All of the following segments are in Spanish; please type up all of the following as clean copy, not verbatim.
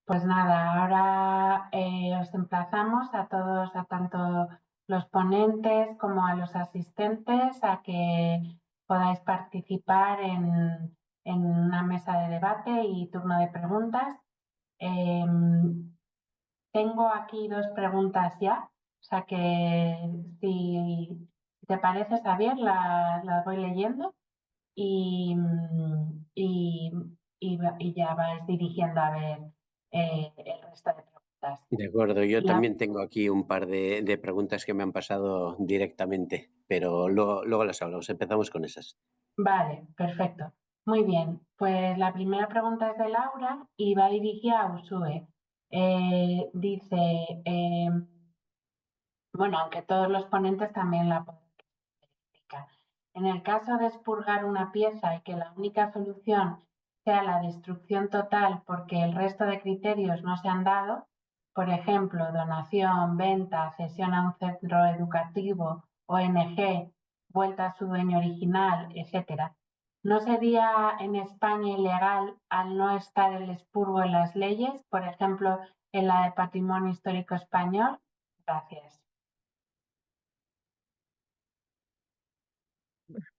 Pues nada, ahora os emplazamos a todos, a tanto los ponentes como a los asistentes, a que podáis participar en una mesa de debate y turno de preguntas. Tengo aquí 2 preguntas ya, o sea que si te parece, Xavier, las voy leyendo y, y, y ya vais dirigiendo a ver el resto de preguntas. De acuerdo, yo La, también tengo aquí un par de preguntas que me han pasado directamente, pero luego las hablamos. Empezamos con esas. vale, perfecto. Muy bien, pues la primera pregunta es de Laura y va dirigida a Usue. Dice, bueno, aunque todos los ponentes también la pueden explicar. En el caso de expurgar una pieza y que la única solución sea la destrucción total porque el resto de criterios no se han dado, por ejemplo, donación, venta, cesión a un centro educativo, ONG, vuelta a su dueño original, etc. ¿No sería en España ilegal al no estar el expurgo en las leyes, por ejemplo, en la de Patrimonio Histórico Español? Gracias.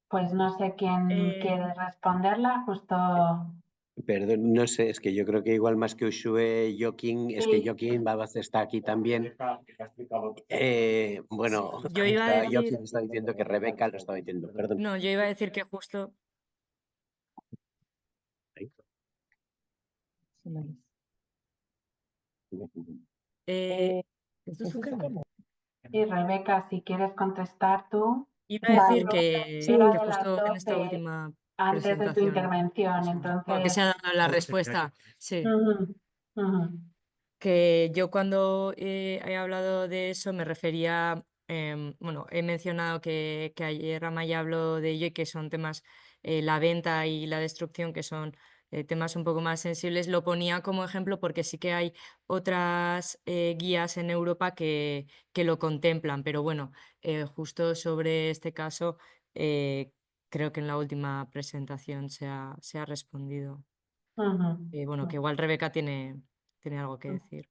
Pues no sé quién quiere responderla, justo. Perdón, no sé, es que yo creo que igual más que Ushue, Joaquín, es que Sí, Joaquín Babaz está aquí también. Sí, Bueno, yo iba a Joaquín decir, está diciendo que Rebeca lo estaba diciendo, perdón. no, yo iba a decir que justo, eh, ¿esto es un canal? y Rebeca, si quieres contestar tú, Iba a esta decir pregunta que, era que de las justo en esta 12 última antes de tu presentación, intervención, bueno, que entonces. se ha dado la respuesta, sí. Ujú, ujú, Que yo cuando he hablado de eso me refería, bueno, he mencionado que ayer Amaya habló de ello y que son temas, la venta y la destrucción, que son temas un poco más sensibles. Lo ponía como ejemplo porque sí que hay otras guías en Europa que lo contemplan, pero bueno, justo sobre este caso, eh, creo que en la última presentación se ha respondido. ujú, Bueno, que igual Rebeca tiene algo que decir.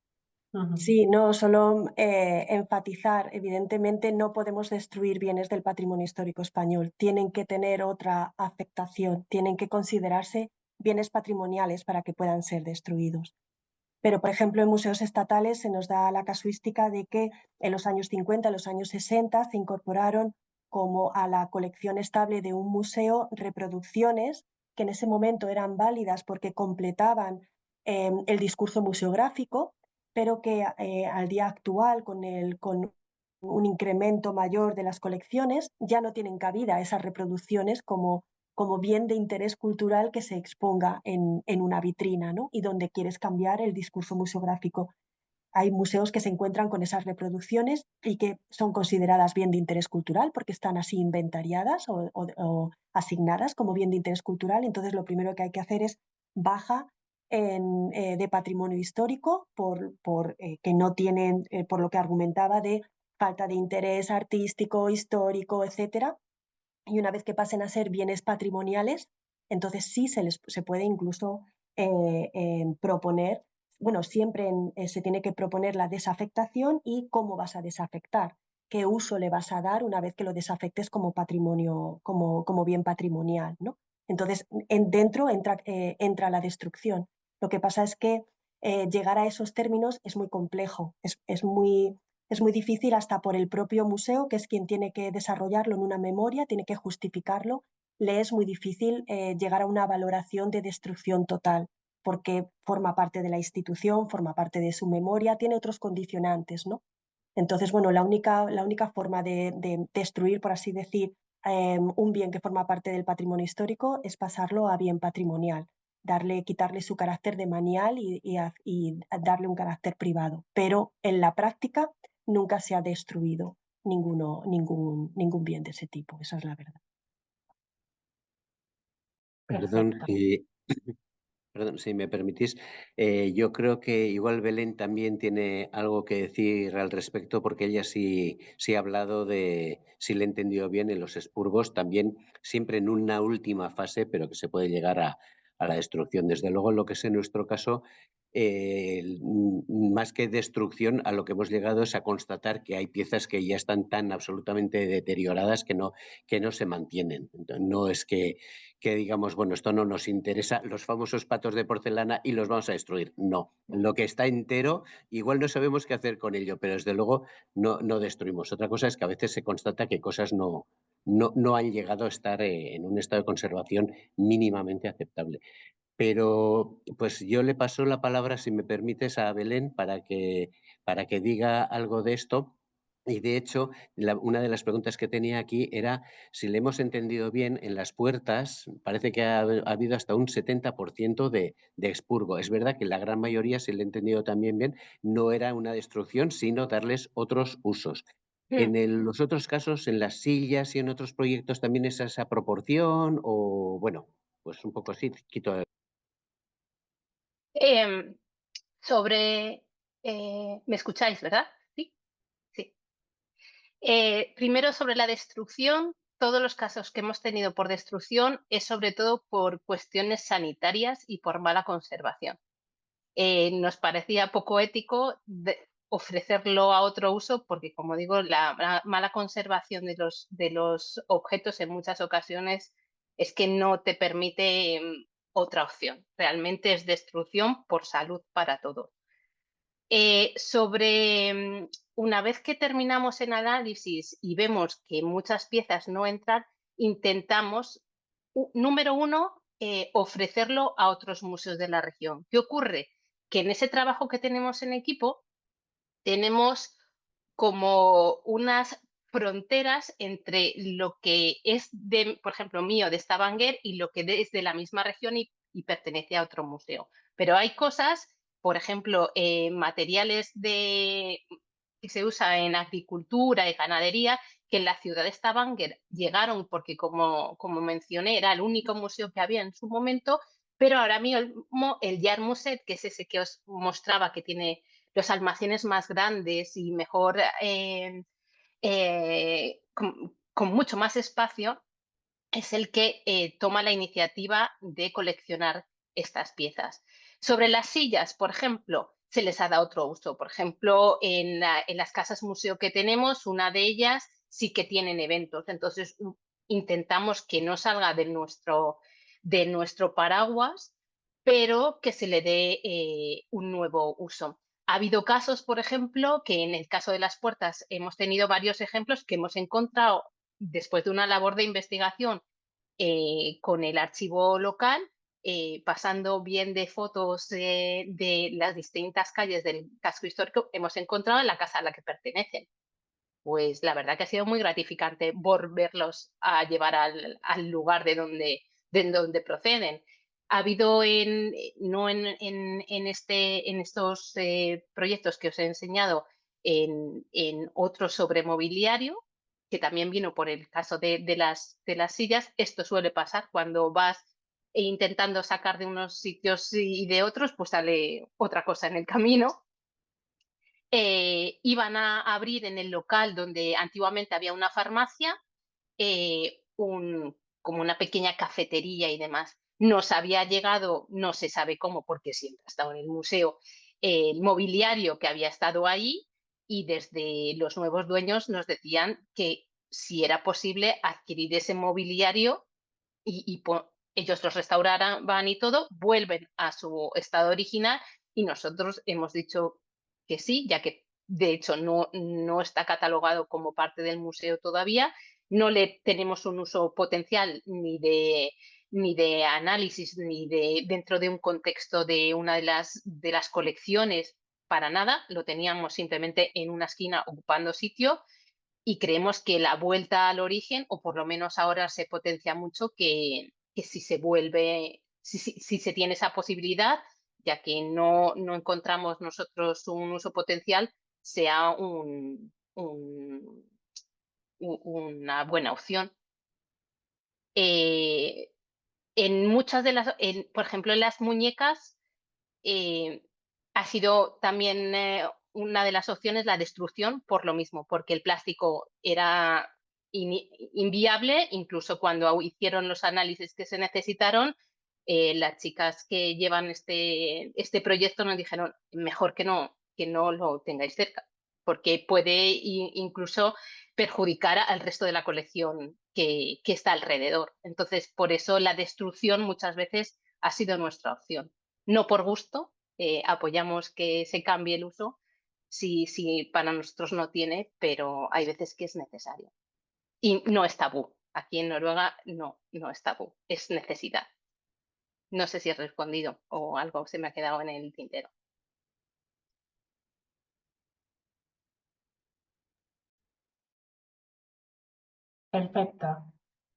ujú, Sí, no, solo enfatizar, evidentemente no podemos destruir bienes del patrimonio histórico español, tienen que tener otra afectación, tienen que considerarse bienes patrimoniales para que puedan ser destruidos. Pero, por ejemplo, en museos estatales se nos da la casuística de que en los años 50, en los años 60, se incorporaron como a la colección estable de un museo reproducciones que en ese momento eran válidas porque completaban el discurso museográfico, pero que al día actual, con un incremento mayor de las colecciones, ya no tienen cabida esas reproducciones como bien de interés cultural que se exponga en una vitrina, ¿no? Y donde quieres cambiar el discurso museográfico. Hay museos que se encuentran con esas reproducciones y que son consideradas bien de interés cultural porque están así inventariadas o asignadas como bien de interés cultural. Entonces, lo primero que hay que hacer es baja de patrimonio histórico que no tienen, por lo que argumentaba, de falta de interés artístico, histórico, etcétera. Y una vez que pasen a ser bienes patrimoniales, entonces sí se puede incluso proponer, bueno, siempre se tiene que proponer la desafectación y cómo vas a desafectar, qué uso le vas a dar una vez que lo desafectes como patrimonio, como bien patrimonial, ¿no? Entonces, dentro entra la destrucción. Lo que pasa es que llegar a esos términos es muy complejo, es muy difícil hasta por el propio museo, que es quien tiene que desarrollarlo en una memoria, tiene que justificarlo. Le es muy difícil llegar a una valoración de destrucción total, porque forma parte de la institución, forma parte de su memoria, tiene otros condicionantes, ¿no? Entonces, bueno, la única forma de destruir, por así decir, un bien que forma parte del patrimonio histórico es pasarlo a bien patrimonial, quitarle su carácter de manial y darle un carácter privado. Pero en la práctica nunca se ha destruido ningún bien de ese tipo, esa es la verdad. Perdón, perfecto. perdón, si me permitís, yo creo que igual Belén también tiene algo que decir al respecto, porque ella sí ha hablado de, si le he entendido bien, en los expurgos, también siempre en una última fase, pero que se puede llegar a la destrucción. Desde luego, en lo que es en nuestro caso, más que destrucción, a lo que hemos llegado es a constatar que hay piezas que ya están tan absolutamente deterioradas que no se mantienen. Entonces, no es que digamos, bueno, esto no nos interesa, los famosos patos de porcelana y los vamos a destruir. No, lo que está entero, igual no sabemos qué hacer con ello, pero desde luego no destruimos. Otra cosa es que a veces se constata que cosas no han llegado a estar en un estado de conservación mínimamente aceptable. Pero pues yo le paso la palabra, si me permites, a Belén para que diga algo de esto. Y de hecho, una de las preguntas que tenía aquí era si le hemos entendido bien, en las puertas parece que ha habido hasta un 70% de expurgo. Es verdad que la gran mayoría, si le he entendido también bien, no era una destrucción, sino darles otros usos. En los otros casos, en las sillas y en otros proyectos, ¿también es esa proporción? O bueno, pues un poco así, quito. Em, ¿me escucháis, verdad? Sí, sí. Primero, sobre la destrucción, todos los casos que hemos tenido por destrucción es sobre todo por cuestiones sanitarias y por mala conservación. Nos parecía poco ético ofrecerlo a otro uso porque, como digo, la mala conservación de los objetos en muchas ocasiones es que no te permite otra opción. Realmente es destrucción por salud para todos. Una vez que terminamos el análisis y vemos que muchas piezas no entran, intentamos, número uno, ofrecerlo a otros museos de la región. ¿Qué ocurre? Que en ese trabajo que tenemos en equipo tenemos como unas fronteras entre lo que es, por ejemplo, mío, de Stavanger, y lo que es de la misma región y pertenece a otro museo. Pero hay cosas, por ejemplo, materiales que se usa en agricultura y ganadería, que en la ciudad de Stavanger llegaron porque, como mencioné, era el único museo que había en su momento, pero ahora mismo el Jarmuset, que es ese que os mostraba que tiene los almacenes más grandes y mejor, con mucho más espacio, es el que toma la iniciativa de coleccionar estas piezas. Sobre las sillas, por ejemplo, se les ha dado otro uso. Por ejemplo, en las casas museo que tenemos, una de ellas sí que tienen eventos. Entonces, intentamos que no salga de nuestro paraguas, pero que se le dé un nuevo uso. Ha habido casos, por ejemplo, que en el caso de las puertas hemos tenido varios ejemplos que hemos encontrado después de una labor de investigación con el archivo local, pasando bien de fotos de las distintas calles del casco histórico, hemos encontrado en la casa a la que pertenecen. Pues la verdad que ha sido muy gratificante volverlos a llevar al lugar de donde proceden. Ha habido no en estos proyectos que os he enseñado, en otros sobre mobiliario, que también vino por el caso de las sillas. Esto suele pasar cuando vas intentando sacar de unos sitios y de otros, pues sale otra cosa en el camino. Iban a abrir en el local donde antiguamente había una farmacia, como una pequeña cafetería y demás. Nos había llegado, no se sabe cómo, porque siempre ha estado en el museo, el mobiliario que había estado ahí, y desde los nuevos dueños nos decían que si era posible adquirir ese mobiliario y ellos los restauraban y todo, vuelven a su estado original, y nosotros hemos dicho que sí, ya que de hecho no está catalogado como parte del museo todavía, no le tenemos un uso potencial ni de análisis, ni dentro de un contexto de una de las colecciones, para nada, lo teníamos simplemente en una esquina ocupando sitio, y creemos que la vuelta al origen, o por lo menos ahora se potencia mucho, que si se vuelve, si se tiene esa posibilidad, ya que no encontramos nosotros un uso potencial, sea una buena opción. En muchas de las, por ejemplo, en las muñecas, ha sido también una de las opciones la destrucción por lo mismo, porque el plástico era inviable, incluso cuando hicieron los análisis que se necesitaron, las chicas que llevan este proyecto nos dijeron, mejor que no lo tengáis cerca, porque puede incluso perjudicar al resto de la colección que está alrededor. Entonces, por eso la destrucción muchas veces ha sido nuestra opción. No por gusto, apoyamos que se cambie el uso, si para nosotros no tiene, pero hay veces que es necesario. Y no es tabú. Aquí en Noruega no es tabú, es necesidad. No sé si he respondido o algo se me ha quedado en el tintero. Perfecto.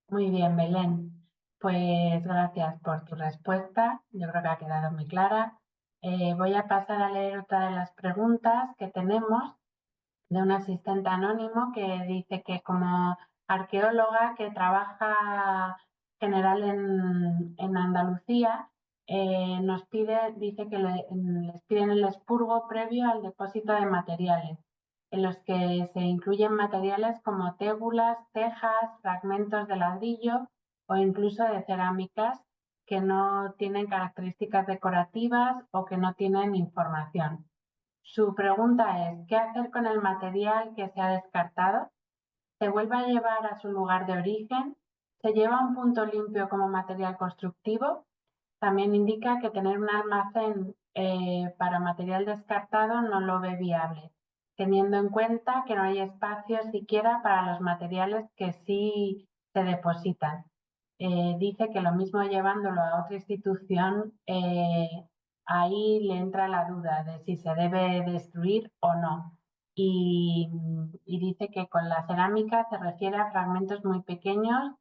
Muy bien, Belén. Pues gracias por tu respuesta. Yo creo que ha quedado muy clara. Voy a pasar a leer otra de las preguntas que tenemos de un asistente anónimo que dice que como arqueóloga que trabaja general en Andalucía, dice que les piden el expurgo previo al depósito de materiales, en los que se incluyen materiales como tébulas, tejas, fragmentos de ladrillo o incluso de cerámicas que no tienen características decorativas o que no tienen información. Su pregunta es, ¿qué hacer con el material que se ha descartado? ¿Se vuelve a llevar a su lugar de origen? ¿Se lleva a un punto limpio como material constructivo? También indica que tener un almacén para material descartado no lo ve viable, teniendo en cuenta que no hay espacio siquiera para los materiales que sí se depositan. Dice que lo mismo llevándolo a otra institución, ahí le entra la duda de si se debe destruir o no. Y dice que con la cerámica se refiere a fragmentos muy pequeños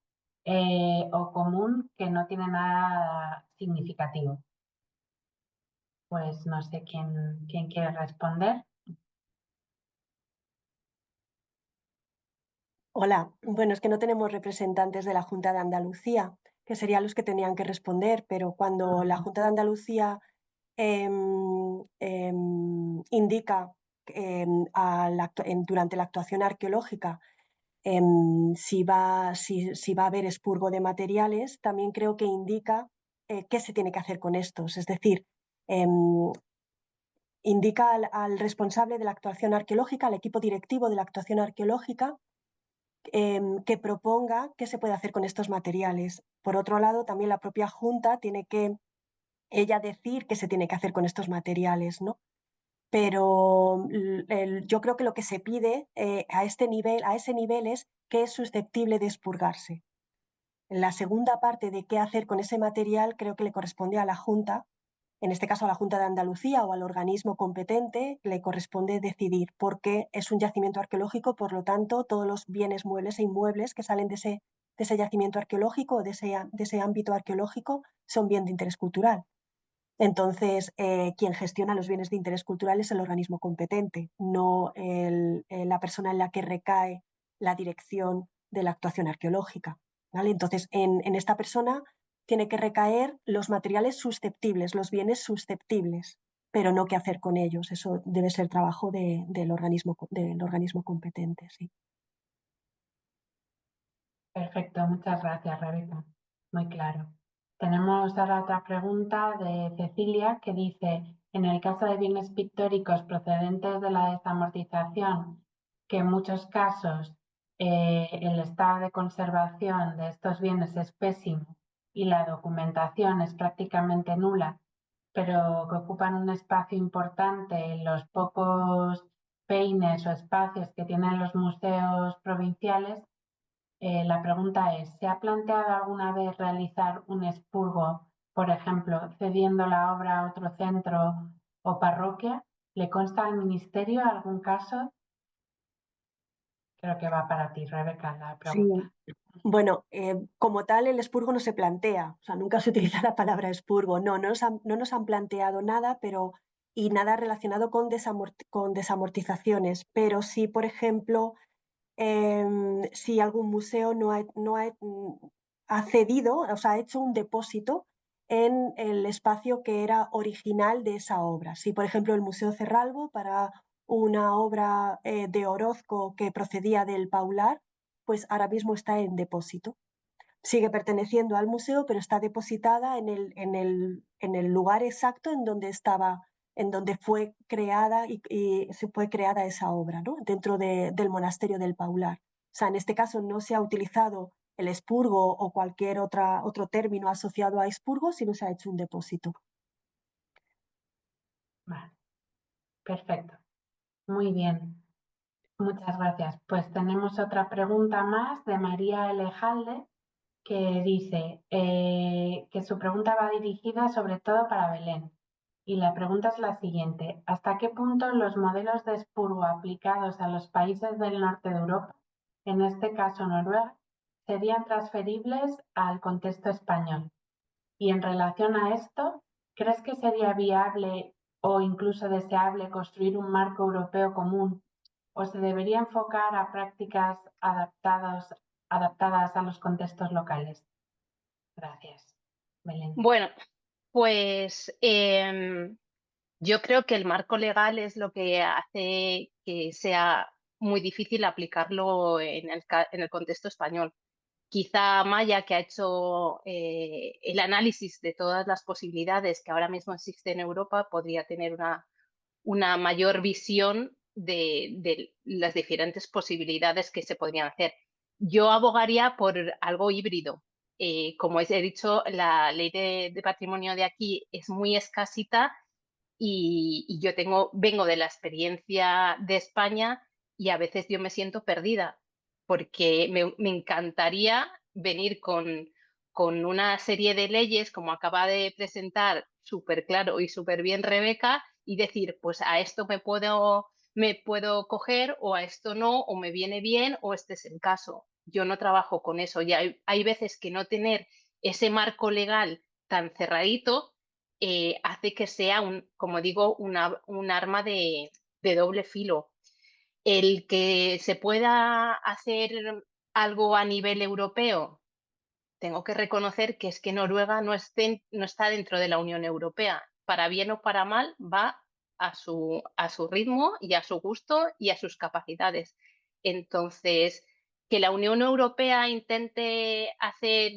o común que no tiene nada significativo. Pues no sé quién quiere responder. Hola, bueno, es que no tenemos representantes de la Junta de Andalucía, que serían los que tenían que responder, pero cuando la Junta de Andalucía indica durante la actuación arqueológica si va a haber expurgo de materiales, también creo que indica qué se tiene que hacer con estos. Es decir, indica al responsable de la actuación arqueológica, al equipo directivo de la actuación arqueológica, que proponga qué se puede hacer con estos materiales. Por otro lado, también la propia Junta tiene que ella decir qué se tiene que hacer con estos materiales, ¿no? Pero yo creo que lo que se pide a ese nivel es que es susceptible de expurgarse. La segunda parte de qué hacer con ese material creo que le corresponde a la Junta, en este caso a la Junta de Andalucía o al organismo competente, le corresponde decidir, porque es un yacimiento arqueológico, por lo tanto, todos los bienes muebles e inmuebles que salen de ese yacimiento arqueológico o de ese ámbito arqueológico son bien de interés cultural. Entonces, quien gestiona los bienes de interés cultural es el organismo competente, no la persona en la que recae la dirección de la actuación arqueológica, ¿vale? Entonces, en esta persona tiene que recaer los materiales susceptibles, los bienes susceptibles, pero no qué hacer con ellos. Eso debe ser trabajo del organismo competente, sí. Perfecto, muchas gracias, Rebeca. Muy claro. Tenemos ahora otra pregunta de Cecilia que dice, en el caso de bienes pictóricos procedentes de la desamortización, que en muchos casos el estado de conservación de estos bienes es pésimo y la documentación es prácticamente nula, pero que ocupan un espacio importante en los pocos peines o espacios que tienen los museos provinciales, la pregunta es, ¿se ha planteado alguna vez realizar un expurgo, por ejemplo, cediendo la obra a otro centro o parroquia? ¿Le consta al Ministerio algún caso? Creo que va para ti, Rebeca, la pregunta. Sí. Bueno, como tal, el expurgo no se plantea, o sea, nunca se utiliza la palabra expurgo. No nos han planteado nada, y nada relacionado con desamortizaciones, pero sí, por ejemplo, si algún museo ha cedido, o sea, ha hecho un depósito en el espacio que era original de esa obra. Si, por ejemplo, el Museo Cerralbo, para una obra de Orozco que procedía del Paular, pues ahora mismo está en depósito. sigue perteneciendo al museo, pero está depositada en el lugar exacto en donde fue creada y se fue creada esa obra, ¿no? Dentro del monasterio del Paular. O sea, en este caso no se ha utilizado el expurgo o cualquier otro término asociado a expurgo, sino se ha hecho un depósito. Vale, perfecto. Muy bien. Muchas gracias. Pues tenemos otra pregunta más de María Elejalde, que dice que su pregunta va dirigida sobre todo para Belén. Y la pregunta es la siguiente: ¿hasta qué punto los modelos de expurgo aplicados a los países del norte de Europa, en este caso Noruega, serían transferibles al contexto español? Y en relación a esto, ¿crees que sería viable o incluso deseable construir un marco europeo común, o se debería enfocar a prácticas adaptadas a los contextos locales? Gracias. Belén. Bueno, pues yo creo que el marco legal es lo que hace que sea muy difícil aplicarlo en el contexto español. Quizá Maya, que ha hecho el análisis de todas las posibilidades que ahora mismo existen en Europa, podría tener una mayor visión de las diferentes posibilidades que se podrían hacer. Yo abogaría por algo híbrido. Como he dicho, la ley de patrimonio de aquí es muy escasita y yo vengo de la experiencia de España y a veces yo me siento perdida porque me encantaría venir con una serie de leyes como acaba de presentar súper claro y súper bien Rebeca y decir, pues a esto me puedo coger o a esto no, o me viene bien o este es el caso. Yo no trabajo con eso y hay veces que no tener ese marco legal tan cerradito hace que sea, como digo, un arma de doble filo. El que se pueda hacer algo a nivel europeo, tengo que reconocer que es que Noruega no está dentro de la Unión Europea. Para bien o para mal, va a su ritmo y a su gusto y a sus capacidades. Entonces, que la Unión Europea intente hacer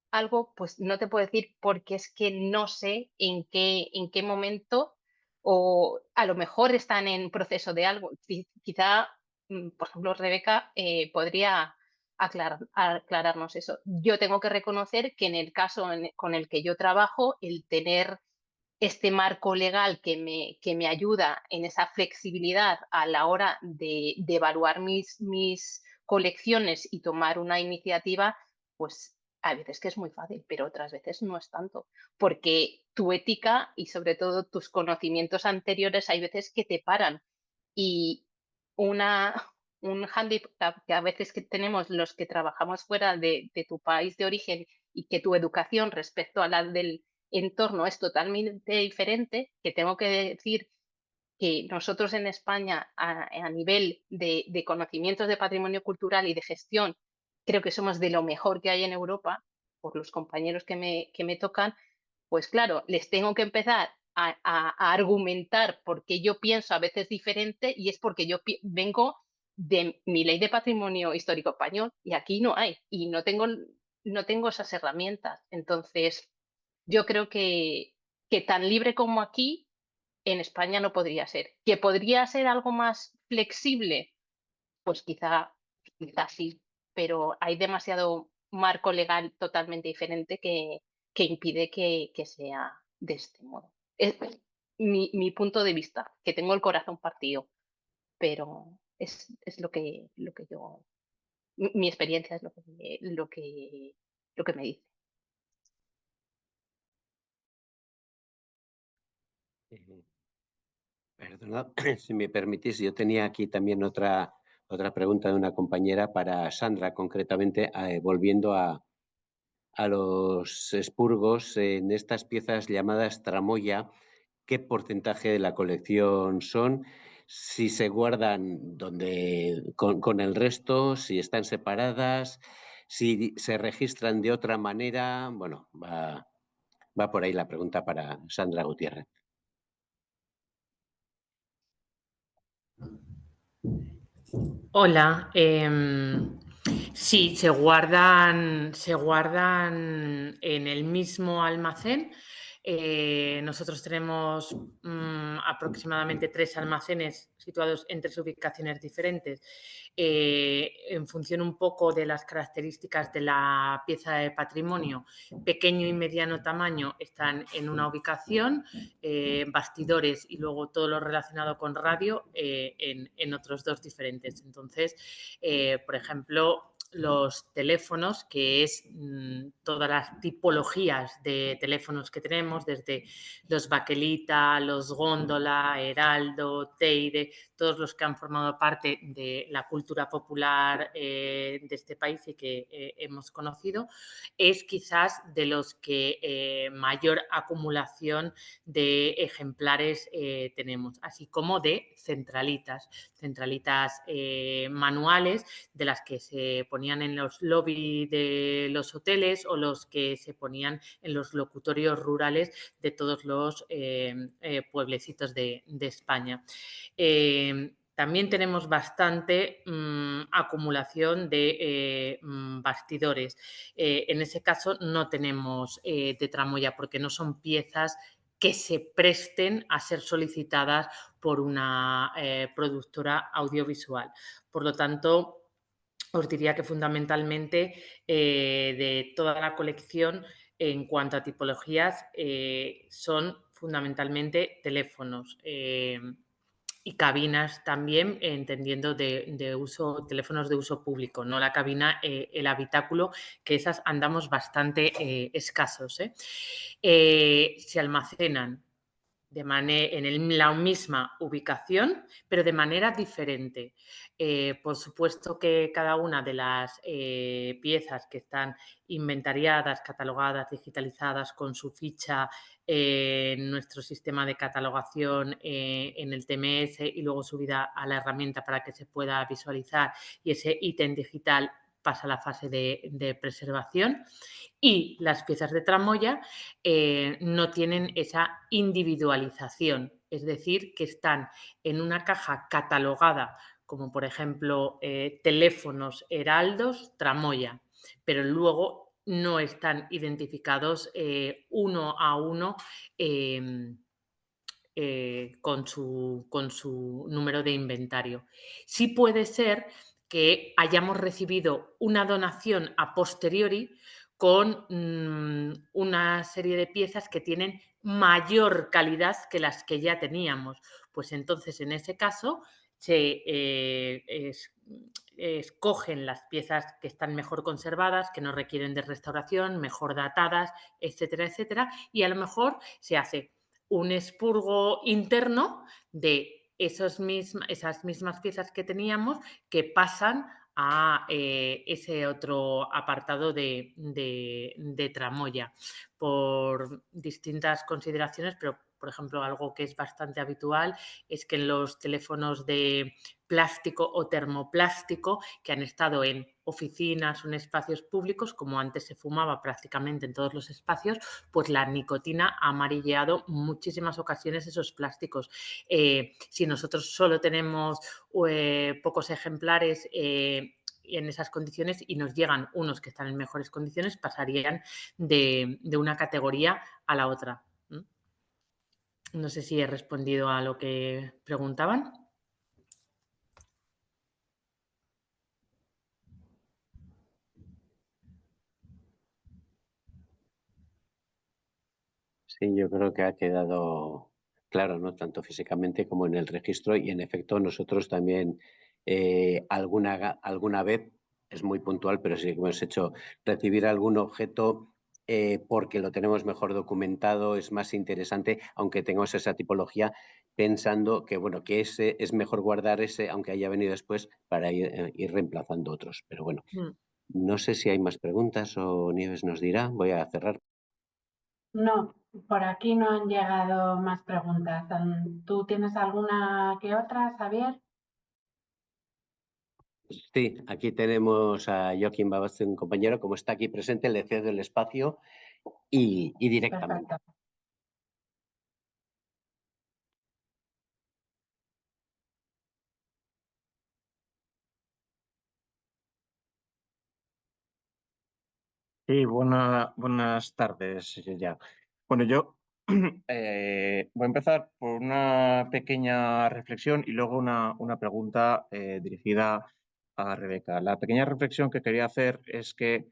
algo, pues no te puedo decir porque es que no sé en qué momento o a lo mejor están en proceso de algo. Quizá, por ejemplo, Rebeca podría aclararnos eso. Yo tengo que reconocer que en el caso con el que yo trabajo, el tener este marco legal que me ayuda en esa flexibilidad a la hora de evaluar mis colecciones y tomar una iniciativa, pues a veces que es muy fácil, pero otras veces no es tanto, porque tu ética y sobre todo tus conocimientos anteriores hay veces que te paran y un handicap que a veces que tenemos los que trabajamos fuera de tu país de origen y que tu educación respecto a la del entorno es totalmente diferente, que tengo que decir que nosotros en España a nivel de conocimientos de patrimonio cultural y de gestión creo que somos de lo mejor que hay en Europa, por los compañeros que me tocan, pues claro, les tengo que empezar a argumentar porque yo pienso a veces diferente y es porque yo vengo de mi ley de patrimonio histórico español y aquí no hay y no tengo esas herramientas. Entonces, yo creo que tan libre como aquí, en España no podría ser. ¿Que podría ser algo más flexible? Pues quizá sí, pero hay demasiado marco legal totalmente diferente que impide que sea de este modo. Es mi punto de vista, que tengo el corazón partido, pero es lo que yo, mi experiencia es lo que me dice. Perdona, si me permitís, yo tenía aquí también otra pregunta de una compañera para Sandra, concretamente, volviendo a los expurgos en estas piezas llamadas tramoya. ¿Qué porcentaje de la colección son? Si se guardan con el resto, si están separadas, si se registran de otra manera. Bueno, va por ahí la pregunta para Sandra Gutiérrez. Hola, Sí, se guardan en el mismo almacén. Nosotros tenemos aproximadamente 3 almacenes situados en 3 ubicaciones diferentes, en función un poco de las características de la pieza de patrimonio. Pequeño y mediano tamaño están en una ubicación, bastidores y luego todo lo relacionado con radio en otros 2 diferentes. Entonces, por ejemplo, los teléfonos, que es todas las tipologías de teléfonos que tenemos, desde los Bakelita, los Góndola, Heraldo, Teide, todos los que han formado parte de la cultura popular de este país y que hemos conocido, es quizás de los que mayor acumulación de ejemplares tenemos, así como de centralitas manuales, de las que se ponían en los lobbies de los hoteles o los que se ponían en los locutorios rurales de todos los pueblecitos de España. También tenemos bastante acumulación de bastidores. En ese caso no tenemos de tramoya porque no son piezas que se presten a ser solicitadas por una productora audiovisual. Por lo tanto, os diría que fundamentalmente de toda la colección, en cuanto a tipologías, son fundamentalmente teléfonos y cabinas también, entendiendo de uso, teléfonos de uso público, no la cabina, el habitáculo, que esas andamos bastante escasos. Se almacenan en la misma ubicación, pero de manera diferente. Por supuesto que cada una de las piezas que están inventariadas, catalogadas, digitalizadas con su ficha en nuestro sistema de catalogación en el TMS y luego subida a la herramienta para que se pueda visualizar y ese ítem digital pasa a la fase de preservación. Y las piezas de tramoya no tienen esa individualización, es decir, que están en una caja catalogada, como por ejemplo teléfonos heraldos, tramoya, pero luego no están identificados uno a uno con su número de inventario. Sí puede ser que hayamos recibido una donación a posteriori con una serie de piezas que tienen mayor calidad que las que ya teníamos. Pues entonces, en ese caso, se escogen las piezas que están mejor conservadas, que no requieren de restauración, mejor datadas, etcétera, etcétera, y a lo mejor se hace un expurgo interno de esas mismas piezas que teníamos que pasan a ese otro apartado de tramoya por distintas consideraciones, pero por ejemplo algo que es bastante habitual es que en los teléfonos de plástico o termoplástico que han estado en oficinas o en espacios públicos, como antes se fumaba prácticamente en todos los espacios, pues la nicotina ha amarilleado muchísimas ocasiones esos plásticos. Si nosotros solo tenemos pocos ejemplares en esas condiciones y nos llegan unos que están en mejores condiciones, pasarían de una categoría a la otra. No sé si he respondido a lo que preguntaban. Sí, yo creo que ha quedado claro, ¿no? Tanto físicamente como en el registro y en efecto nosotros también alguna vez, es muy puntual, pero sí que hemos hecho recibir algún objeto porque lo tenemos mejor documentado, es más interesante, aunque tengamos esa tipología, pensando que, bueno, que ese es mejor guardar ese, aunque haya venido después, para ir reemplazando otros. Pero bueno, no sé si hay más preguntas o Nieves nos dirá. Voy a cerrar. No, por aquí no han llegado más preguntas. ¿Tú tienes alguna que otra, Xavier? Sí, aquí tenemos a Joaquín Babazzi, un compañero, como está aquí presente, le cedo el espacio y directamente. Perfecto. Sí, buenas tardes ya. Bueno, yo voy a empezar por una pequeña reflexión y luego una pregunta dirigida a Rebeca. La pequeña reflexión que quería hacer es que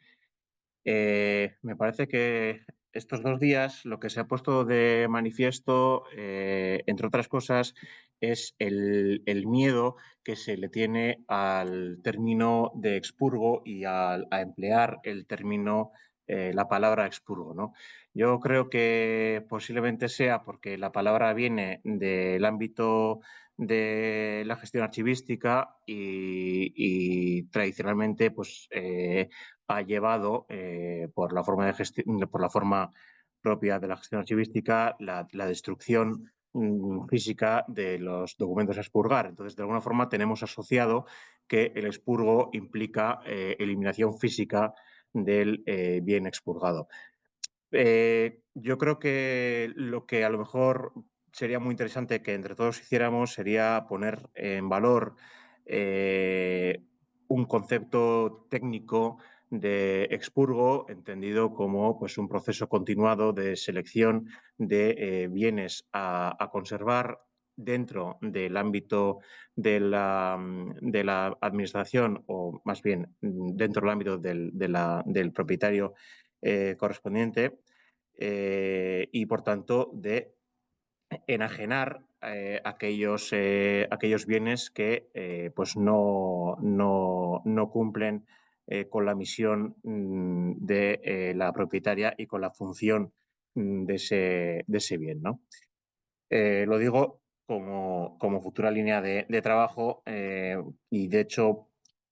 me parece que estos 2 días lo que se ha puesto de manifiesto, entre otras cosas, es el miedo que se le tiene al término de expurgo y a emplear el término, la palabra expurgo, ¿no? Yo creo que posiblemente sea porque la palabra viene del ámbito de la gestión archivística y tradicionalmente pues, ha llevado, por la forma por la forma propia de la gestión archivística, la destrucción física de los documentos a expurgar. Entonces, de alguna forma tenemos asociado que el expurgo implica eliminación física del bien expurgado. Yo creo que lo que a lo mejor sería muy interesante que entre todos hiciéramos sería poner en valor un concepto técnico de expurgo, entendido como pues, un proceso continuado de selección de bienes a conservar dentro del ámbito de la administración, o más bien dentro del ámbito del propietario correspondiente, y por tanto de enajenar aquellos bienes que pues no cumplen con la misión de la propietaria y con la función de ese bien, ¿no? Lo digo como futura línea de trabajo y de hecho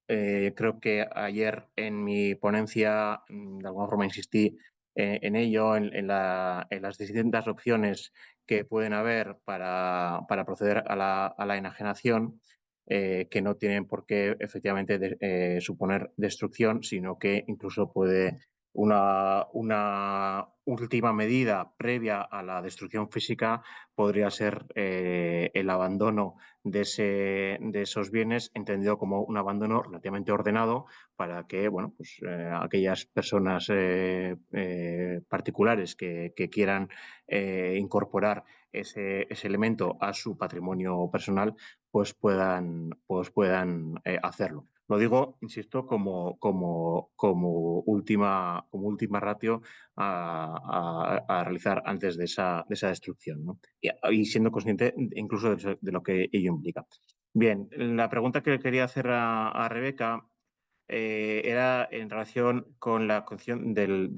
creo que ayer en mi ponencia de alguna forma insistí en ello, en las distintas opciones que pueden haber para proceder a la enajenación, que no tienen por qué efectivamente suponer destrucción, sino que incluso puede una última medida previa a la destrucción física podría ser el abandono de esos bienes, entendido como un abandono relativamente ordenado para que bueno, pues, aquellas personas particulares que quieran incorporar ese elemento a su patrimonio personal, pues puedan hacerlo. Lo digo, insisto, como última ratio a realizar antes de esa destrucción, ¿no? Y siendo consciente incluso de lo que ello implica. Bien, la pregunta que quería hacer a Rebeca era en relación con la cuestión del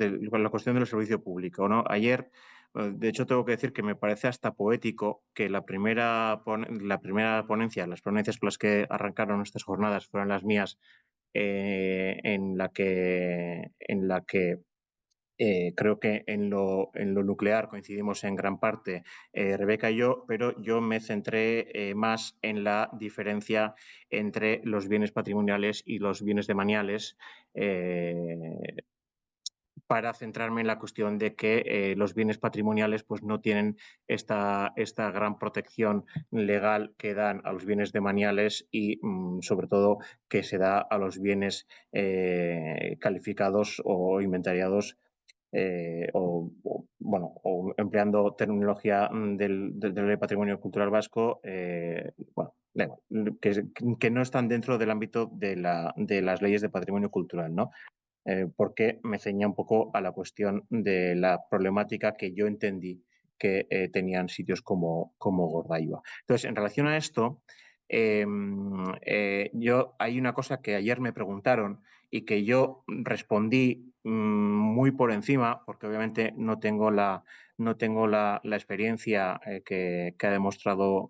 servicio público, ¿no? Ayer, de hecho, tengo que decir que me parece hasta poético que la primera ponencia, las ponencias con las que arrancaron estas jornadas fueron las mías, en la que creo que en lo nuclear coincidimos en gran parte Rebeca y yo, pero yo me centré más en la diferencia entre los bienes patrimoniales y los bienes demaniales, para centrarme en la cuestión de que los bienes patrimoniales pues, no tienen esta gran protección legal que dan a los bienes demaniales y, sobre todo, que se da a los bienes calificados o inventariados o empleando terminología del patrimonio cultural vasco, que no están dentro del ámbito de las leyes de patrimonio cultural, ¿no? Porque me ceñía un poco a la cuestión de la problemática que yo entendí que tenían sitios como Gordaiba. Entonces, en relación a esto, hay una cosa que ayer me preguntaron y que yo respondí muy por encima, porque obviamente no tengo la experiencia que ha demostrado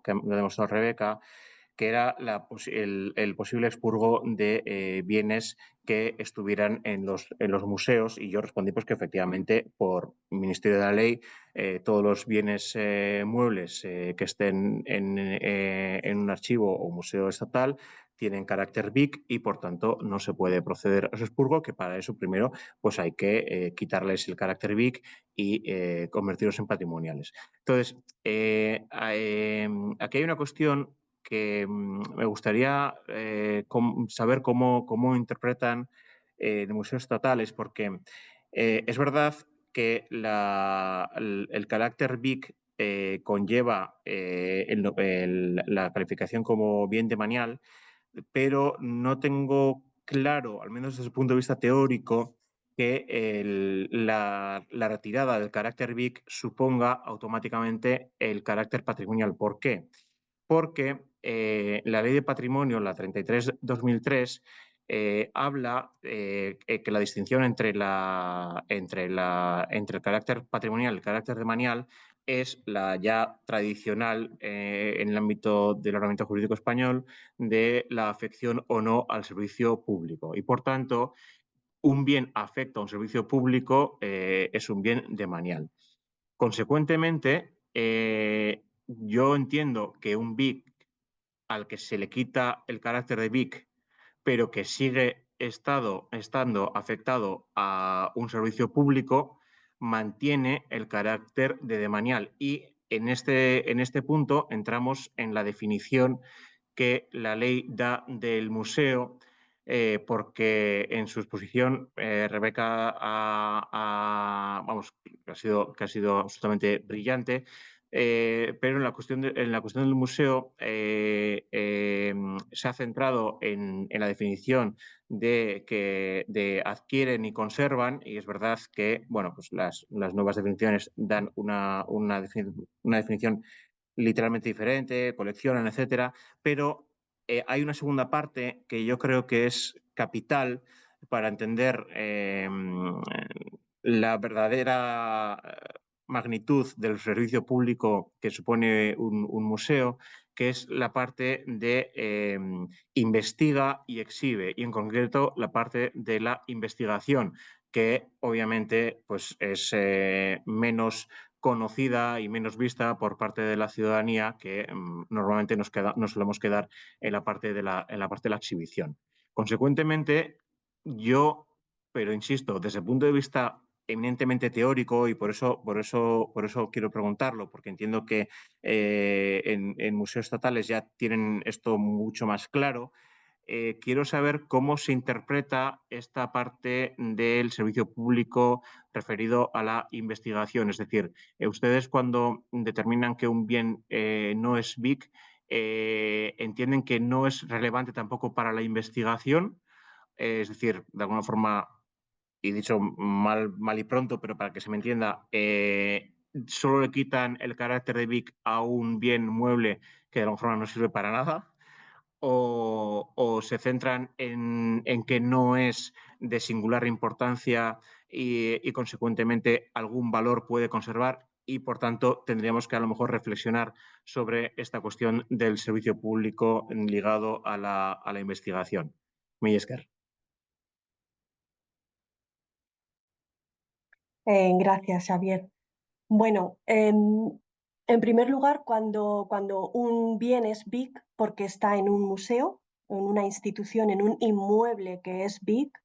Rebeca, que era el posible expurgo de bienes que estuvieran en los museos, y yo respondí pues que efectivamente por Ministerio de la Ley todos los bienes muebles que estén en un archivo o museo estatal tienen carácter BIC y por tanto no se puede proceder a su expurgo, que para eso primero pues hay que quitarles el carácter BIC y convertirlos en patrimoniales. Entonces, aquí hay una cuestión que me gustaría saber cómo interpretan los museos estatales, porque Es verdad que el carácter BIC conlleva la calificación como bien demanial, pero no tengo claro, al menos desde el punto de vista teórico, que la retirada del carácter BIC suponga automáticamente el carácter patrimonial. ¿Por qué? Porque la Ley de Patrimonio, la 33/2003, habla que la distinción entre el carácter patrimonial y el carácter demanial es la ya tradicional en el ámbito del ordenamiento jurídico español de la afección o no al servicio público. Y, por tanto, un bien afecto a un servicio público es un bien demanial. Consecuentemente, yo entiendo que un BIC al que se le quita el carácter de BIC, pero que sigue estando afectado a un servicio público, mantiene el carácter de demanial. Y en este punto entramos en la definición que la ley da del museo, porque en su exposición Rebeca ha sido absolutamente brillante, pero en la cuestión del museo se ha centrado en la definición de adquieren y conservan, y es verdad que bueno, pues las nuevas definiciones dan una definición literalmente diferente, coleccionan, etcétera, pero hay una segunda parte que yo creo que es capital para entender la verdadera magnitud del servicio público que supone un museo, que es la parte de investiga y exhibe, y en concreto la parte de la investigación, que obviamente pues, es menos conocida y menos vista por parte de la ciudadanía, que normalmente nos solemos quedar en la parte de la exhibición. Consecuentemente, pero insisto, desde el punto de vista eminentemente teórico, y por eso quiero preguntarlo, porque entiendo que en museos estatales ya tienen esto mucho más claro. Quiero saber cómo se interpreta esta parte del servicio público referido a la investigación. Es decir, ustedes cuando determinan que un bien no es BIC, entienden que no es relevante tampoco para la investigación. Es decir, de alguna forma, y dicho mal y pronto, pero para que se me entienda, solo le quitan el carácter de BIC a un bien mueble que de alguna forma no sirve para nada. O se centran en que no es de singular importancia y consecuentemente algún valor puede conservar, y por tanto tendríamos que a lo mejor reflexionar sobre esta cuestión del servicio público ligado a la investigación. Millesquer. Gracias, Xavier. Bueno, en primer lugar, cuando un bien es BIC porque está en un museo, en una institución, en un inmueble que es BIC,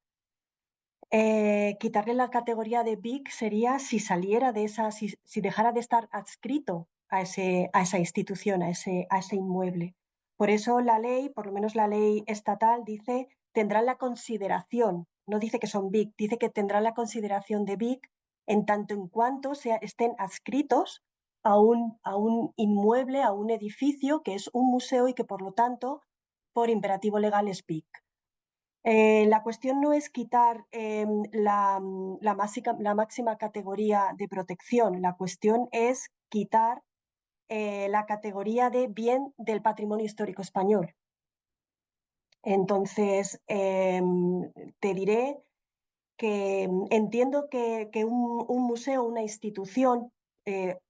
quitarle la categoría de BIC sería si saliera de esa, si dejara de estar adscrito a esa institución, a ese inmueble. Por eso la ley, por lo menos la ley estatal, dice tendrán la consideración, no dice que son BIC, dice que tendrán la consideración de BIC en tanto en cuanto estén adscritos a un inmueble, a un edificio que es un museo y que por lo tanto, por imperativo legal, es BIC. La cuestión no es quitar la máxima categoría de protección, la cuestión es quitar la categoría de bien del patrimonio histórico español. Entonces, te diré que entiendo que un museo, una institución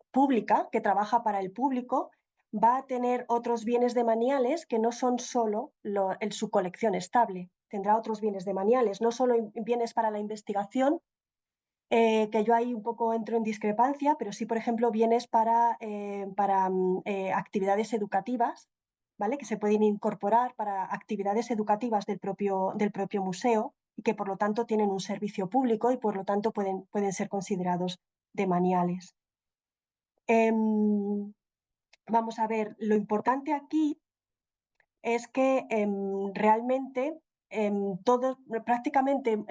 pública que trabaja para el público, va a tener otros bienes demaniales que no son solo su colección estable. Tendrá otros bienes demaniales, no solo bienes para la investigación, que yo ahí un poco entro en discrepancia, pero sí, por ejemplo, bienes para actividades educativas, ¿vale? Que se pueden incorporar para actividades educativas del propio museo y que por lo tanto tienen un servicio público y por lo tanto pueden ser considerados demaniales. Vamos a ver, lo importante aquí es que realmente prácticamente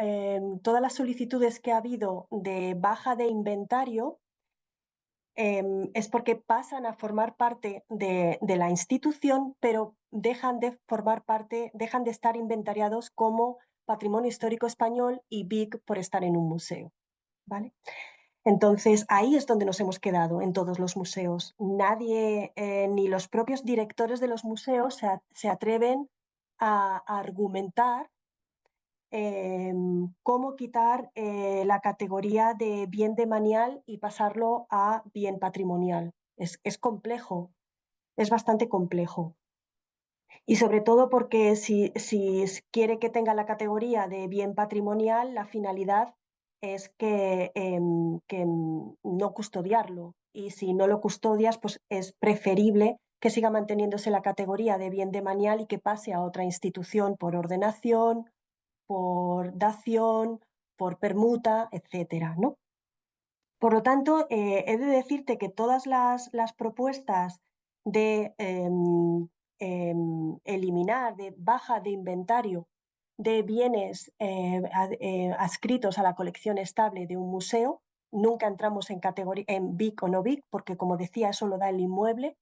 todas las solicitudes que ha habido de baja de inventario es porque pasan a formar parte de la institución, pero dejan de formar parte, dejan de estar inventariados como Patrimonio Histórico Español y BIC por estar en un museo, ¿vale? Entonces, ahí es donde nos hemos quedado en todos los museos. Nadie, ni los propios directores de los museos se atreven a argumentar cómo quitar la categoría de bien demanial y pasarlo a bien patrimonial. Es complejo, es bastante complejo. Y sobre todo porque si quiere que tenga la categoría de bien patrimonial, la finalidad es que no custodiarlo. Y si no lo custodias, pues es preferible que siga manteniéndose la categoría de bien demanial y que pase a otra institución por ordenación, por dación, por permuta, etcétera, ¿no? Por lo tanto, he de decirte que todas las propuestas de eliminar, de baja de inventario de bienes adscritos a la colección estable de un museo, nunca entramos en BIC o no BIC, porque como decía, eso lo da el inmueble,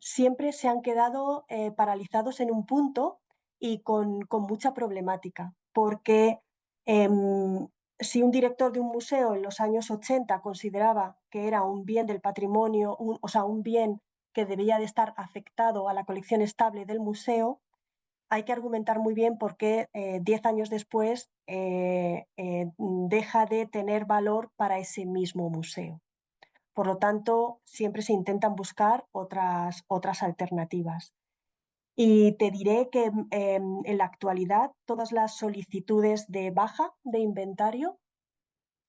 siempre se han quedado paralizados en un punto y con mucha problemática, porque si un director de un museo en los años 80 consideraba que era un bien del patrimonio, o sea, un bien que debía de estar afectado a la colección estable del museo, hay que argumentar muy bien por qué 10 años después deja de tener valor para ese mismo museo. Por lo tanto, siempre se intentan buscar otras alternativas. Y te diré que en la actualidad todas las solicitudes de baja de inventario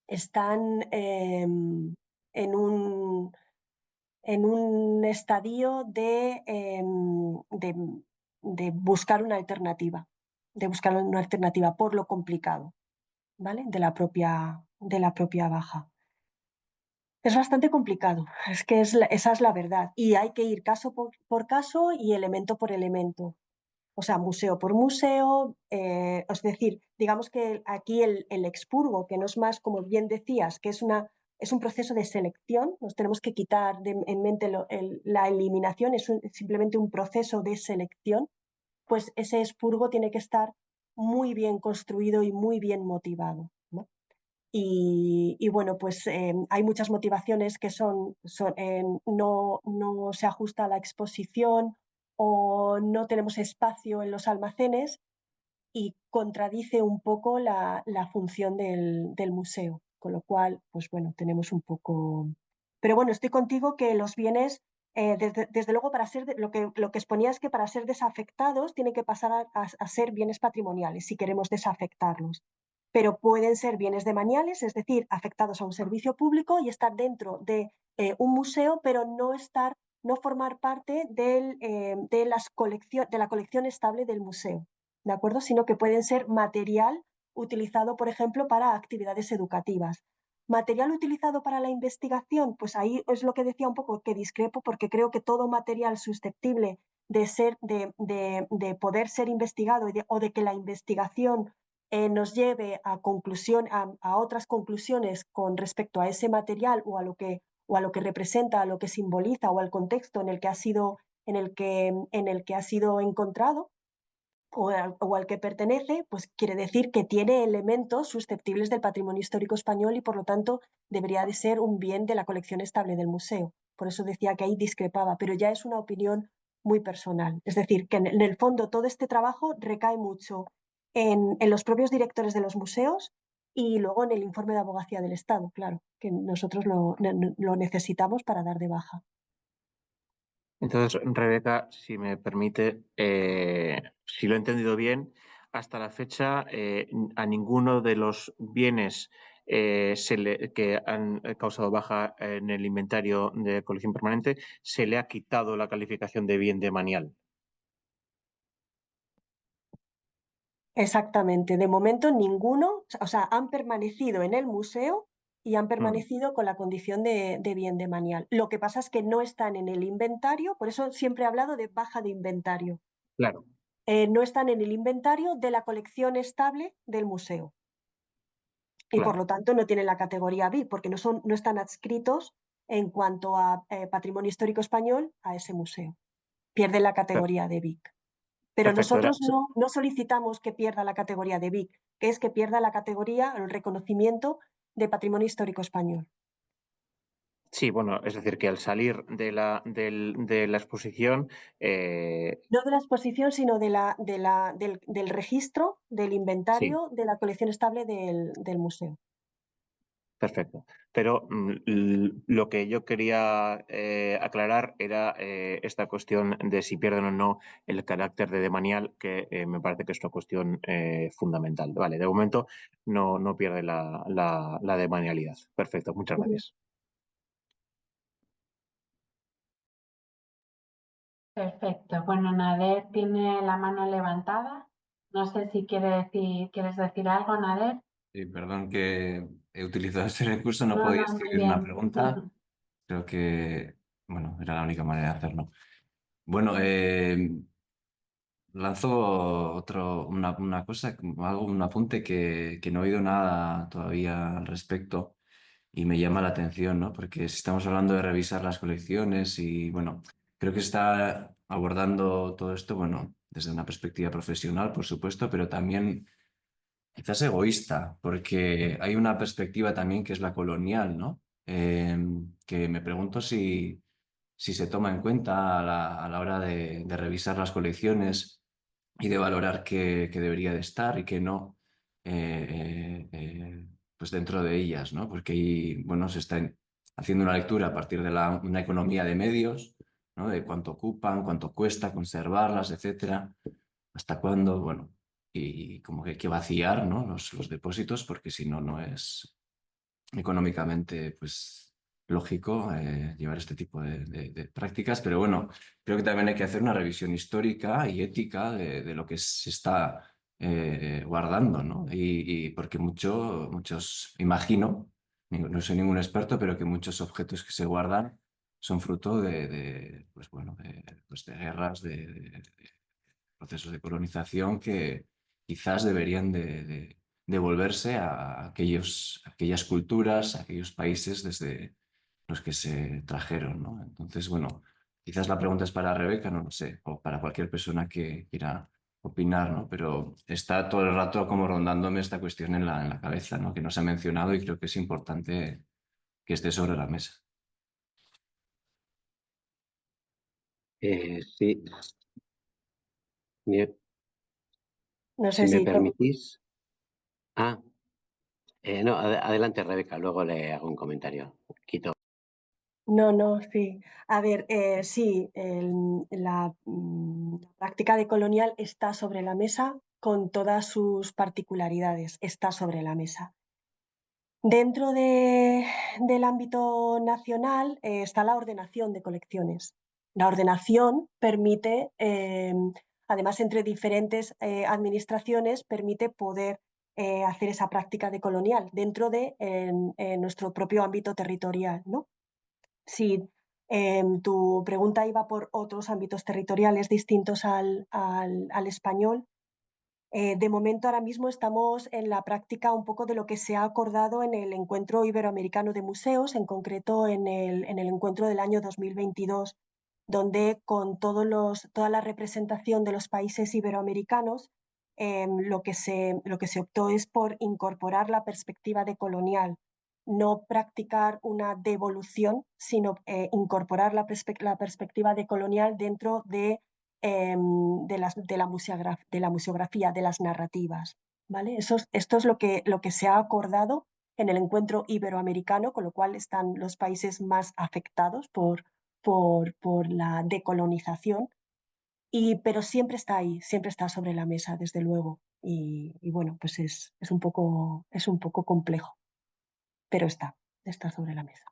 están en un estadio de buscar una alternativa, por lo complicado, ¿vale? de la propia baja. Es bastante complicado, es que esa es la verdad. Y hay que ir caso por caso y elemento por elemento. O sea, museo por museo. Es decir, digamos que aquí el expurgo, que no es más, como bien decías, que es un proceso de selección, nos tenemos que quitar en mente la eliminación, es simplemente un proceso de selección, pues ese expurgo tiene que estar muy bien construido y muy bien motivado, ¿no? Y bueno, pues hay muchas motivaciones que no se ajusta a la exposición o no tenemos espacio en los almacenes y contradice un poco la función del museo, con lo cual, pues bueno, tenemos un poco... Pero bueno, estoy contigo que los bienes, desde luego, para ser lo que exponía es que para ser desafectados tienen que pasar a ser bienes patrimoniales si queremos desafectarlos, pero pueden ser bienes demaniales, es decir, afectados a un servicio público y estar dentro de un museo, pero no formar parte de la colección estable del museo, ¿de acuerdo? Sino que pueden ser material utilizado, por ejemplo, para actividades educativas. Material utilizado para la investigación, pues ahí es lo que decía un poco que discrepo, porque creo que todo material susceptible de poder ser investigado o de que la investigación nos lleve a otras conclusiones con respecto a ese material o a lo que representa, a lo que simboliza o al contexto en el que ha sido encontrado o al que pertenece, pues quiere decir que tiene elementos susceptibles del patrimonio histórico español y por lo tanto debería de ser un bien de la colección estable del museo. Por eso decía que ahí discrepaba, pero ya es una opinión muy personal. Es decir, que en el fondo todo este trabajo recae mucho en los propios directores de los museos y luego en el informe de abogacía del Estado, claro, que nosotros lo necesitamos para dar de baja. Entonces, Rebeca, si me permite, si lo he entendido bien, hasta la fecha a ninguno de los bienes que han causado baja en el inventario de colección permanente se le ha quitado la calificación de bien demanial. Exactamente. De momento ninguno, o sea, han permanecido en el museo y han permanecido con la condición de bien demanial. Lo que pasa es que no están en el inventario, por eso siempre he hablado de baja de inventario. Claro. no están en el inventario de la colección estable del museo. Y por Claro. lo tanto no tienen la categoría BIC, porque no están adscritos en cuanto a patrimonio histórico español a ese museo. Pierden la categoría de BIC. Pero Perfecto, nosotros no solicitamos que pierda la categoría de BIC, que es que pierda la categoría, el reconocimiento de patrimonio histórico español. Sí, bueno, es decir, que al salir de la exposición, No de la exposición, sino del registro, del sí, inventario de la colección estable del museo. perfecto. Pero lo que yo quería aclarar era esta cuestión de si pierden o no el carácter de demanial, que me parece que es una cuestión fundamental. Vale, de momento no pierde la demanialidad. Perfecto, muchas gracias. Perfecto. Bueno, Nader tiene la mano levantada. No sé si quieres decir algo, Nader. Sí, perdón que he utilizado ese recurso, no No, podía no, muy escribir una bien. pregunta. Creo que, bueno, era la única manera de hacerlo. Bueno, lanzo una cosa, hago un apunte que no he oído nada todavía al respecto y me llama la atención, ¿no? Porque si estamos hablando de revisar las colecciones y, bueno, creo que está abordando todo esto, bueno, desde una perspectiva profesional, por supuesto, pero también quizás egoísta, porque hay una perspectiva también que es la colonial, ¿no? Que me pregunto si se toma en cuenta a la hora de revisar las colecciones y de valorar qué debería de estar y qué no, pues dentro de ellas, ¿no? Porque ahí, bueno, se está haciendo una lectura a partir de una economía de medios, ¿no? De cuánto ocupan, cuánto cuesta conservarlas, etcétera, hasta cuándo, bueno, y como que hay que vaciar, ¿no? los depósitos, porque si no, no es económicamente, pues, lógico llevar este tipo de prácticas. Pero bueno, creo que también hay que hacer una revisión histórica y ética de lo que se está guardando, ¿no? Y porque muchos, imagino, no soy ningún experto, pero que muchos objetos que se guardan son fruto pues bueno, pues de guerras, de procesos de colonización que quizás deberían de devolverse a aquellas culturas, a aquellos países desde los que se trajeron, ¿no? Entonces, bueno, quizás la pregunta es para Rebeca, no lo sé, o para cualquier persona que quiera opinar, ¿no? Pero está todo el rato como rondándome esta cuestión en la cabeza, ¿no? Que no se ha mencionado y creo que es importante que esté sobre la mesa. Sí, No si sé me si... permitís. Ah, no, adelante, Rebeca, luego le hago un comentario. Quito. No, sí. A ver, sí, la práctica decolonial está sobre la mesa con todas sus particularidades, está sobre la mesa. Dentro del ámbito nacional está la ordenación de colecciones. La ordenación permite, además entre diferentes administraciones, permite poder hacer esa práctica decolonial dentro de nuestro propio ámbito territorial, ¿no? Si tu pregunta iba por otros ámbitos territoriales distintos al español, de momento ahora mismo estamos en la práctica un poco de lo que se ha acordado en el Encuentro Iberoamericano de Museos, en concreto en el encuentro del año 2022, donde con toda la representación de los países iberoamericanos, lo que se optó es por incorporar la perspectiva decolonial, no practicar una devolución, sino incorporar la perspectiva decolonial dentro de la museografía, de las narrativas. ¿Vale? Esto es lo que se ha acordado en el encuentro iberoamericano, con lo cual están los países más afectados por la decolonización, pero siempre está ahí, siempre está sobre la mesa, desde luego. Y bueno, pues es un poco complejo, pero está sobre la mesa.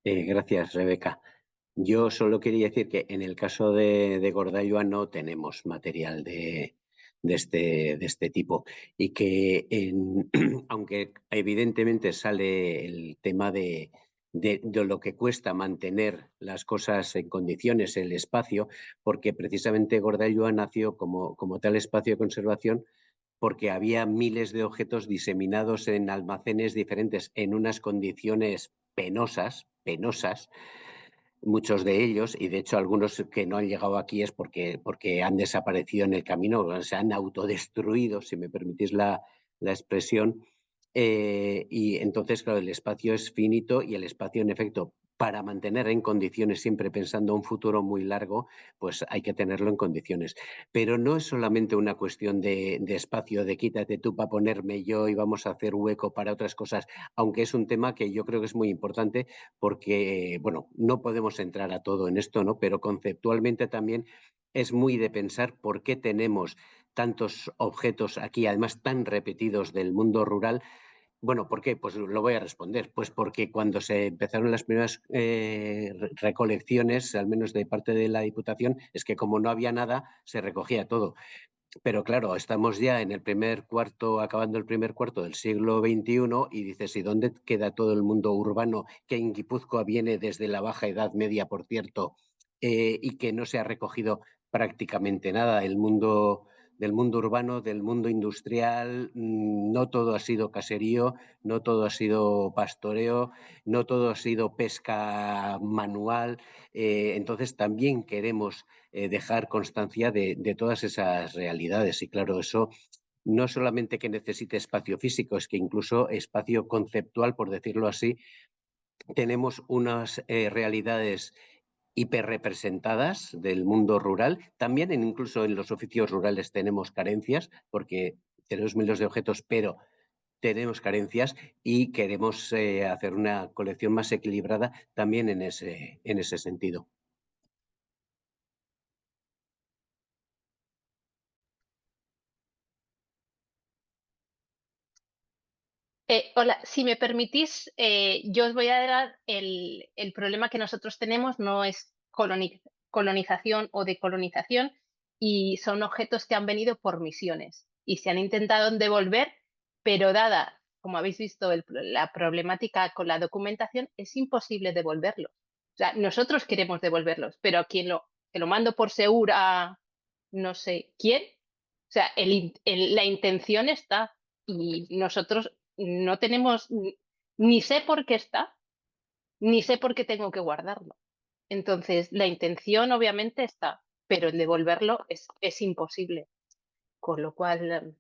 Gracias, Rebeca. Yo solo quería decir que en el caso de Gordailoa no tenemos material de este tipo y que aunque evidentemente sale el tema de de lo que cuesta mantener las cosas en condiciones, el espacio, porque precisamente Gordailoa nació como tal espacio de conservación porque había miles de objetos diseminados en almacenes diferentes en unas condiciones penosas, muchos de ellos, y de hecho algunos que no han llegado aquí es porque han desaparecido en el camino, se han autodestruido, si me permitís la expresión. Y entonces, claro, el espacio es finito y el espacio, en efecto, para mantener en condiciones, siempre pensando un futuro muy largo, pues hay que tenerlo en condiciones. Pero no es solamente una cuestión de espacio, de quítate tú para ponerme yo y vamos a hacer hueco para otras cosas, aunque es un tema que yo creo que es muy importante porque, bueno, no podemos entrar a todo en esto, ¿no? Pero conceptualmente también es muy de pensar por qué tenemos tantos objetos aquí, además tan repetidos del mundo rural. Bueno, ¿por qué? Pues lo voy a responder. Pues porque cuando se empezaron las primeras recolecciones, al menos de parte de la Diputación, es que como no había nada, se recogía todo. Pero claro, estamos ya en el primer cuarto, acabando el primer cuarto del siglo XXI y dices, ¿y dónde queda todo el mundo urbano que en Guipúzcoa viene desde la Baja Edad Media, por cierto, y que no se ha recogido prácticamente nada? Del mundo urbano, del mundo industrial, no todo ha sido caserío, no todo ha sido pastoreo, no todo ha sido pesca manual. Entonces también queremos dejar constancia de todas esas realidades. Y claro, eso no solamente que necesite espacio físico, es que incluso espacio conceptual, por decirlo así. Tenemos unas realidades hiperrepresentadas del mundo rural. También incluso en los oficios rurales tenemos carencias, porque tenemos miles de objetos, pero tenemos carencias y queremos hacer una colección más equilibrada también en ese sentido. Hola, si me permitís, yo os voy a dar el problema que nosotros tenemos, no es colonización o decolonización, y son objetos que han venido por misiones y se han intentado devolver, pero dada, como habéis visto, la problemática con la documentación, es imposible devolverlos. O sea, nosotros queremos devolverlos, pero a quien que lo mando por segura, no sé quién, o sea, la intención está y nosotros no tenemos, ni sé por qué está, ni sé por qué tengo que guardarlo. Entonces, la intención obviamente está, pero el devolverlo es imposible, con lo cual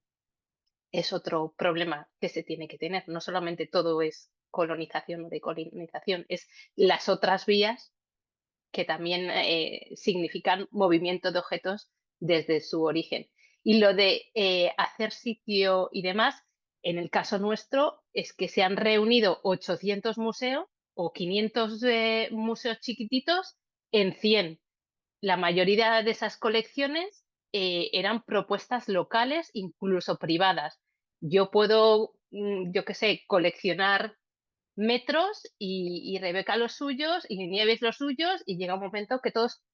es otro problema que se tiene que tener. No solamente todo es colonización o decolonización, es las otras vías que también significan movimiento de objetos desde su origen. Y lo de hacer sitio y demás, en el caso nuestro, es que se han reunido 800 museos o 500 museos chiquititos en 100. La mayoría de esas colecciones eran propuestas locales, incluso privadas. Yo puedo, yo qué sé, coleccionar metros y Rebeca los suyos y Nieves los suyos y llega un momento que todos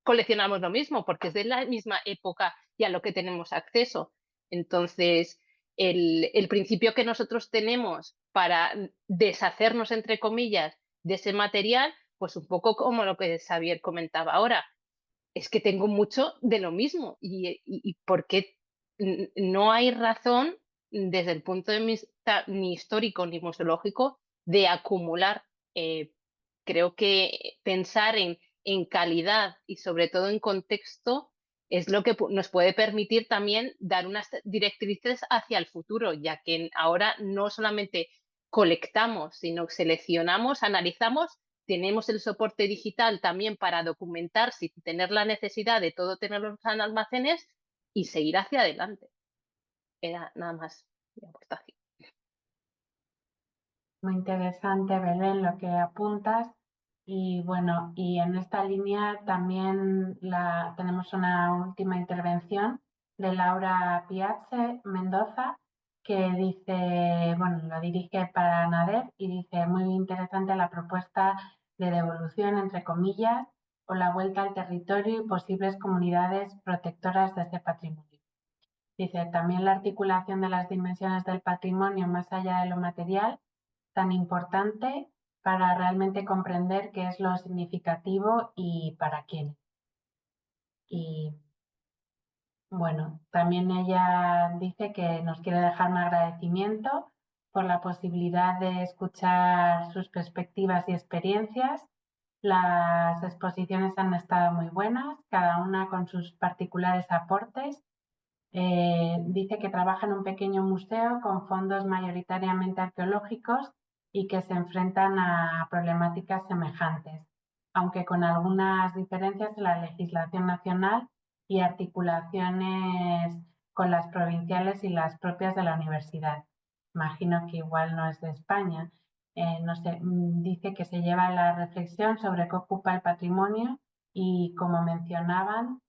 coleccionamos lo mismo porque es de la misma época y a lo que tenemos acceso. Entonces, el principio que nosotros tenemos para deshacernos, entre comillas, de ese material, pues un poco como lo que Xavier comentaba ahora, es que tengo mucho de lo mismo y por qué no hay razón desde el punto de vista ni histórico ni museológico de acumular. Creo que pensar en calidad y sobre todo en contexto es lo que nos puede permitir también dar unas directrices hacia el futuro, ya que ahora no solamente colectamos, sino seleccionamos, analizamos, tenemos el soporte digital también para documentar sin tener la necesidad de todo tenerlo en almacenes y seguir hacia adelante. Era nada más mi aportación. Muy interesante, Belén, lo que apuntas. Y bueno, y en esta línea también tenemos una última intervención de Laura Piazze Mendoza, que dice, bueno, lo dirige para NADER y dice, muy interesante la propuesta de devolución, entre comillas, o la vuelta al territorio y posibles comunidades protectoras de ese patrimonio. Dice, también la articulación de las dimensiones del patrimonio más allá de lo material, tan importante para realmente comprender qué es lo significativo y para quién. Y bueno, también ella dice que nos quiere dejar un agradecimiento por la posibilidad de escuchar sus perspectivas y experiencias. Las exposiciones han estado muy buenas, cada una con sus particulares aportes. Dice que trabaja en un pequeño museo con fondos mayoritariamente arqueológicos y que se enfrentan a problemáticas semejantes, aunque con algunas diferencias en la legislación nacional y articulaciones con las provinciales y las propias de la universidad. Imagino que igual no es de España. No sé, dice que se lleva la reflexión sobre qué ocupa el patrimonio y, como mencionaban,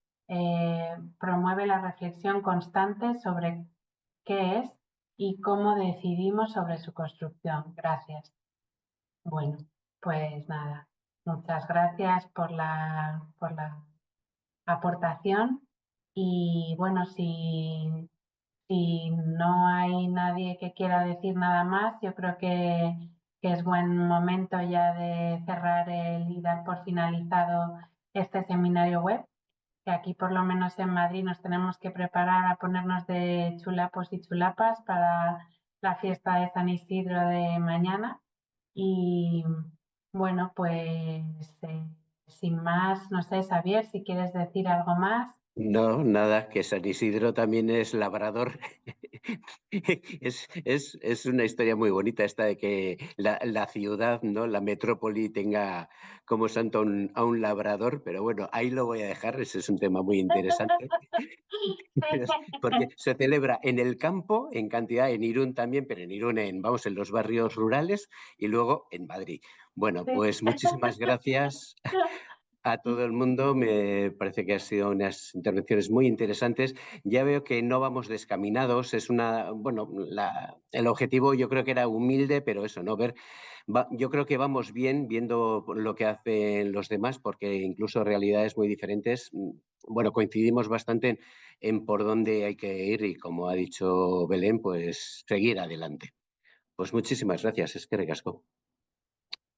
promueve la reflexión constante sobre qué es y cómo decidimos sobre su construcción. Gracias. Bueno, pues nada, muchas gracias por la aportación y bueno, si no hay nadie que quiera decir nada más, yo creo que es buen momento ya de cerrar y dar por finalizado este seminario web, que aquí por lo menos en Madrid nos tenemos que preparar a ponernos de chulapos y chulapas para la fiesta de San Isidro de mañana. Y bueno, pues sin más, no sé, Xavier, si quieres decir algo más. No, nada, que San Isidro también es labrador. Es una historia muy bonita esta de que la ciudad, ¿no? La metrópoli tenga como santo a un labrador, pero bueno, ahí lo voy a dejar, ese es un tema muy interesante. Porque se celebra en el campo, en cantidad, en Irún también, pero en Irún, vamos, en los barrios rurales y luego en Madrid. Bueno, pues muchísimas gracias a todo el mundo. Me parece que han sido unas intervenciones muy interesantes. Ya veo que no vamos descaminados. Es bueno, el objetivo yo creo que era humilde, pero eso, ¿no? Yo creo que vamos bien viendo lo que hacen los demás, porque incluso realidades muy diferentes, bueno, coincidimos bastante en por dónde hay que ir y, como ha dicho Belén, pues seguir adelante. Pues muchísimas gracias, es que recasco.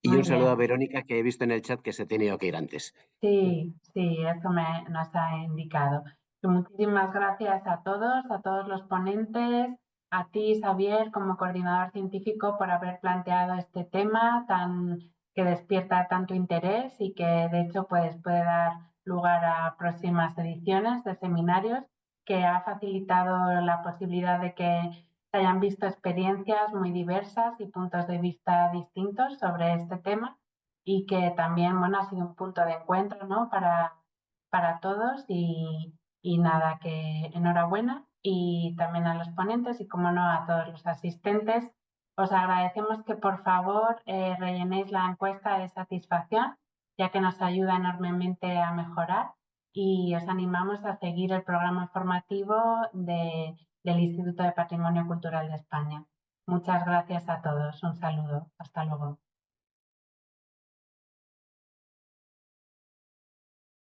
Y Muy un saludo a bien. Verónica, que he visto en el chat que se ha tenido que ir antes. Sí, eso nos ha indicado. Y muchísimas gracias a todos los ponentes, a ti, Xavier, como coordinador científico, por haber planteado este tema que despierta tanto interés y que, de hecho, pues, puede dar lugar a próximas ediciones de seminarios, que ha facilitado la posibilidad de que se hayan visto experiencias muy diversas y puntos de vista distintos sobre este tema, y que también, bueno, ha sido un punto de encuentro, ¿no? para todos y nada, que enhorabuena, y también a los ponentes y, como no, a todos los asistentes. Os agradecemos que por favor rellenéis la encuesta de satisfacción, ya que nos ayuda enormemente a mejorar, y os animamos a seguir el programa formativo del Instituto de Patrimonio Cultural de España. Muchas gracias a todos. Un saludo. Hasta luego.